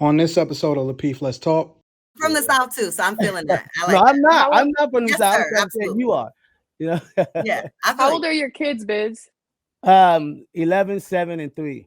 On this episode of Lapeef, Let's Talk. From the South too, so I'm feeling that. I No, like I'm that. not. I'm not from the Yes, South. sir, I'm saying absolutely. you are. You know. Yeah, I feel How you. old are your kids, Biz? 11, 7, and 3.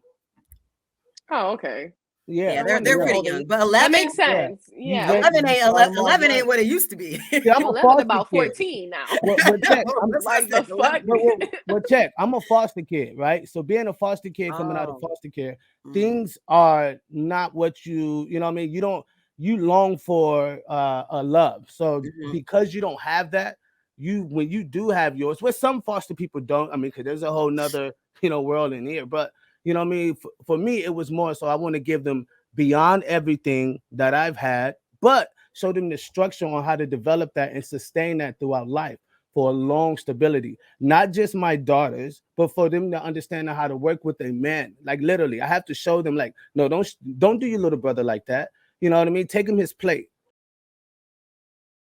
Oh, okay. Yeah, Yeah, No wonder they're you're pretty older. young, but That 11, makes sense. You Yeah. very- 11 ain't you saw 11, them all 11 right. ain't what it used to be. See, I'm a 11 foster about kid. 14 now. But check, That's Like what I the said, 11. fuck? well, check. I'm a foster kid, right? So being a foster kid coming out of Oh. foster care, Mm. things are not what you know what I mean? You long for a love. So Mhm. because you don't have that, when you do have yours, where some foster people don't, I mean, because there's a whole nother, world in here. But you know what I mean? For me, it was more so I want to give them beyond everything that I've had, but show them the structure on how to develop that and sustain that throughout life for a long stability. Not just my daughters, but for them to understand how to work with a man. Like literally, I have to show them, like, no, don't do your little brother like that. You know what I mean? Take him his plate.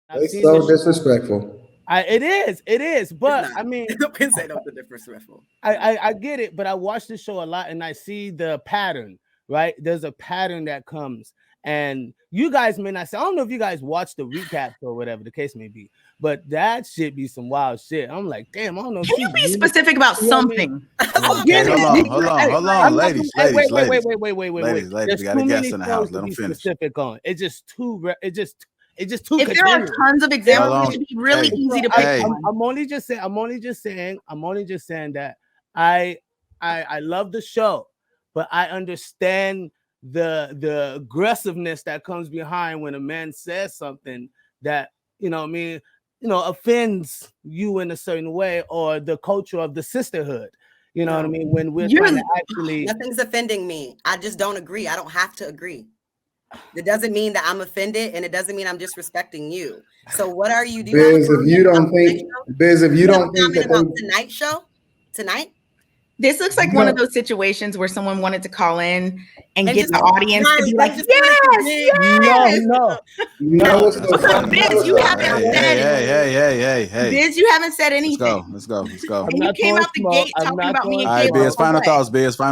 I've It's seen so this. disrespectful. It is. It's But not. I mean, Don't say no to disrespectful. I get it, but I watch this show a lot and I see the pattern, right? There's a pattern that comes. And you guys may not say, I don't know if you guys watch the recaps or whatever the case may be, but that shit be some wild shit. I'm like, damn, I don't know. Can you be specific about something? I get it. Hold on, ladies. Wait. Ladies, There's we got too a many guest in the shows house. to Let be them finish. specific on. It's just too. It's just too. If there are continuous. tons of examples, Hold it on. should be really Hey, easy to pick hey. one. I'm only just saying that I love the show, but I understand the aggressiveness that comes behind when a man says something that offends you in a certain way, or the culture of the sisterhood. You know what I mean? When we're trying to actually, Nothing's offending me. I just don't agree. I don't have to agree. It doesn't mean that I'm offended, and it doesn't mean I'm disrespecting you. So what are you? Do you have a Biz, if comment you about don't Tonight think, Show? Biz, if you Do have a don't think comment that about Tonight Show tonight? This looks like You one know- of those situations where someone wanted to call in and And get just- the audience to Right, be they like, just wanted to dig. yes. no. you know what's so funny? Biz, you haven't Hey. Biz, you haven't said Let's anything. go. I'm And you not came throwing out the smoke. gate I'm talking not about me throwing and All right, Caleb. Biz, final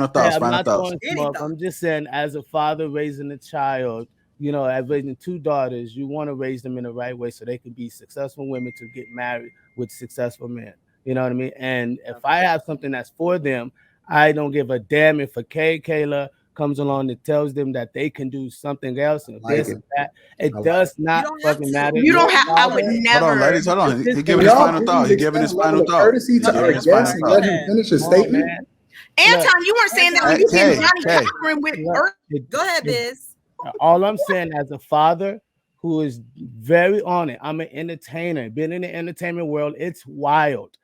thoughts. I'm Final not thoughts. throwing Any smoke. thoughts? I'm just saying, as a father raising a child, as raising two daughters, you want to raise them in the right way so they can be successful women to get married with successful men. You know what I mean? And if I have something that's for them, I don't give a damn if Kayla comes along and tells them that they can do something else and Like this it. and that. It I like does not don't have fucking to. matter. You don't Your have, I would father- never. Hold on, ladies. Hold on. He giving his Y'all final please thought. He extend giving his a level final of thought. courtesy to He our giving his final guests and thought. let him finish his Come on, statement. man. Anton, you weren't saying that when you Hey, did Johnny hey. Cochran with Look, Earth. Go ahead, Biz. all I'm saying, as a father who is very on it, I'm an entertainer, been in the entertainment world. It's wild.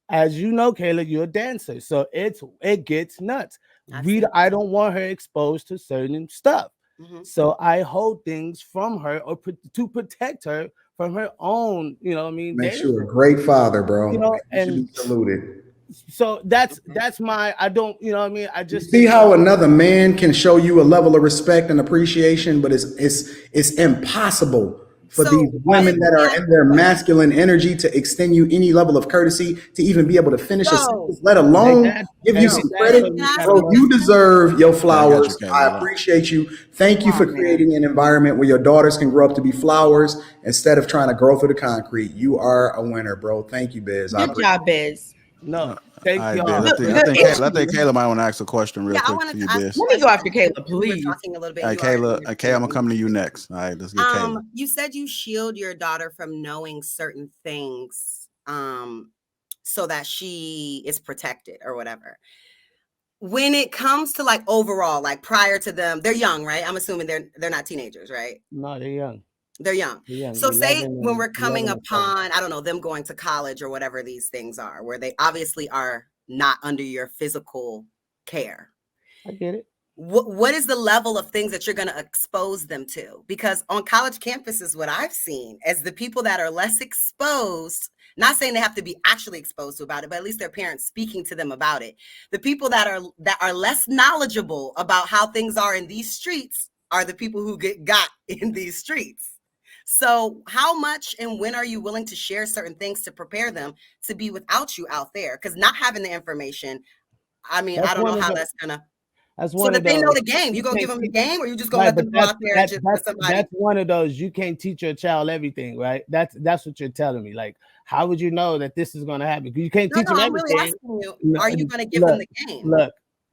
As you know, Kayla, you're a dancer, so it gets nuts. I don't want her exposed to certain stuff, so I hold things from her to protect her from her own. You know what I mean? Makes danger. you a great father, bro. You know, You should and be saluted. so that's my. I don't. You know what I mean? I You just see think how another man can show you a level of respect and appreciation, but it's impossible for So, these women that are yeah. in their masculine energy to extend you any level of courtesy to even be able to finish a Yo. sentence, let alone give you some credit. Bro, you deserve your flowers. Kayla. I appreciate you. Thank you for man. creating an environment where your daughters can grow up to be flowers instead of trying to grow through the concrete. You are a winner, bro. Thank you, Biz. I Good appreciate job, Biz. no. Thank All right, y'all. Biz. I think Kayla might want to ask a question real Yeah, I quick wanted for to you, ask. Biz. Let me go after Kayla, We were please. talking a little bit. All right, you already Kayla. answered Okay, I'm gonna me. come to you next. All right, let's get Kayla. You said you shield your daughter from knowing certain things, so that she is protected or whatever. When it comes to like overall, like prior to them, they're young, right? I'm assuming they're not teenagers, right? No, they're young. They're young. They're young. So say 11 when and- we're coming 11 and 12. upon, I don't know, them going to college or whatever these things are, where they obviously are not under your physical care. I get it. What is the level of things that you're going to expose them to? Because on college campuses, what I've seen is the people that are less exposed, not saying they have to be actually exposed to about it, but at least their parents speaking to them about it. The people that are less knowledgeable about how things are in these streets are the people who got in these streets. So how much and when are you willing to share certain things to prepare them to be without you out there? Because not having the information, I mean, That's I don't one know of how the- that's gonna. That's So one that of they those. know the game. You gonna give them the game, or you just gonna let them go out there and just let somebody? That's one of those. You can't teach your child everything, right? That's what you're telling me. Like, how would you know that this is gonna happen? You can't teach them I'm everything. really asking you. Are you gonna give them the game?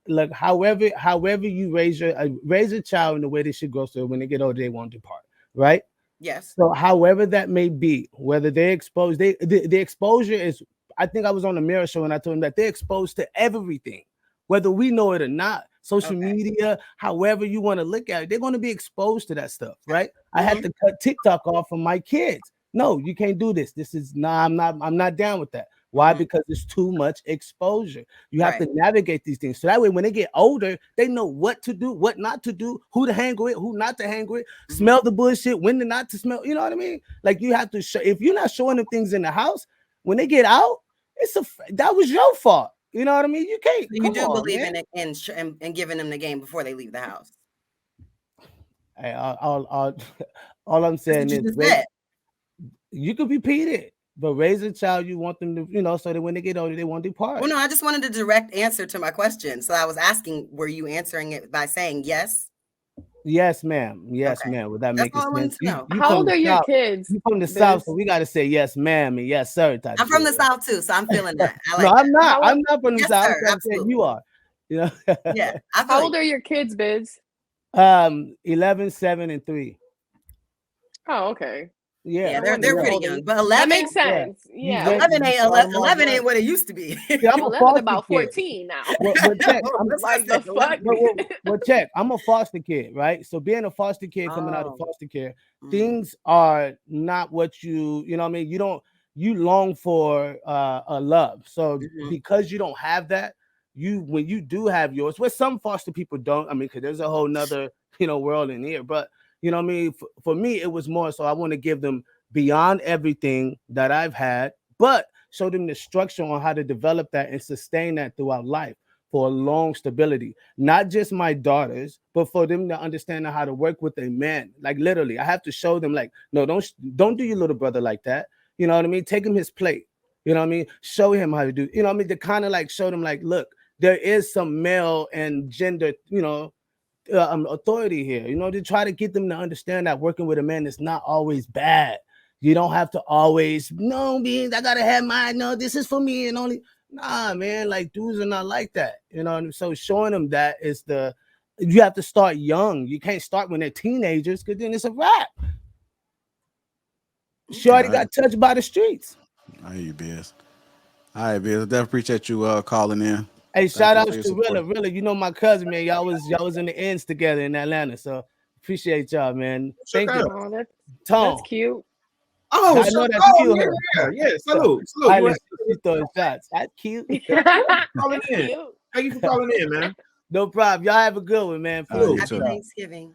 Look. However you raise a child in the way they should grow, so when they get older, they won't depart, right? Yes. So, however that may be, whether they're exposed, the exposure is. I think I was on the Mirror Show and I told them that they're exposed to everything, whether we know it or not. Social media, however you want to look at it, they're going to be exposed to that stuff, right? I had to cut TikTok off from my kids. No, you can't do this. This is I'm not down with that. Why? Because it's too much exposure. You have to navigate these things. So that way, when they get older, they know what to do, what not to do, who to hang with, who not to hang with, smell the bullshit, when to not to smell. You know what I mean? Like, you have to show, if you're not showing them things in the house, when they get out, that was your fault. You know what I mean? You can't. You do believe in it and giving them the game before they leave the house. Hey, all I'm saying is, you could repeat it, but raise a child, you want them to, so that when they get older, they won't depart. Well, no, I just wanted a direct answer to my question. So I was asking, were you answering it by saying yes? Yes, ma'am. Yes, ma'am. Would that make sense? How old are your kids? You from the South, so we got to say yes, ma'am, and yes, sir. I'm from the South too, so I'm feeling that. No, I'm not. I'm not from the South. I'm saying you are. Yeah. How old are your kids, Biz? 11, 7, and 3. Oh, okay. Yeah, they're pretty young, but 11 that makes sense. Yeah, 11 ain't what it used to be. I'm 11 about 14 now. Check. I'm a foster kid, right? So being a foster kid, coming out of foster care, things are not what you know what I mean? You long for a love. So because you don't have that, when you do have yours, where some foster people don't, I mean, because there's a whole nother world in here, but you know what I mean? For me, it was more so I want to give them beyond everything that I've had, but show them the structure on how to develop that and sustain that throughout life for a long stability. Not just my daughters, but for them to understand how to work with a man. Like, literally, I have to show them, like, no, don't do your little brother like that. You know what I mean? Take him his plate. You know what I mean? Show him how to do. You know what I mean? To kind of like show them, like, look, there is some male and gender, authority here, to try to get them to understand that working with a man is not always bad. You don't have to always, no, man, I gotta have mine. No, this is for me and only. Nah, man, like, dudes are not like that. So showing them that is you have to start young. You can't start when they're teenagers, because then it's a wrap. She already got touched by the streets. I hear you, Biz. All right, Biz. Definitely appreciate you calling in. Hey, shout out to Rilla. My cousin, man. Y'all was in the ends together in Atlanta. So appreciate y'all, man. Thank you. Oh, that's cute. Oh, I know that's cute. Yeah. Salute. She throwing shots. That's cute. Calling in. Thank you for calling in, man. No problem. Y'all have a good one, man. Happy Thanksgiving.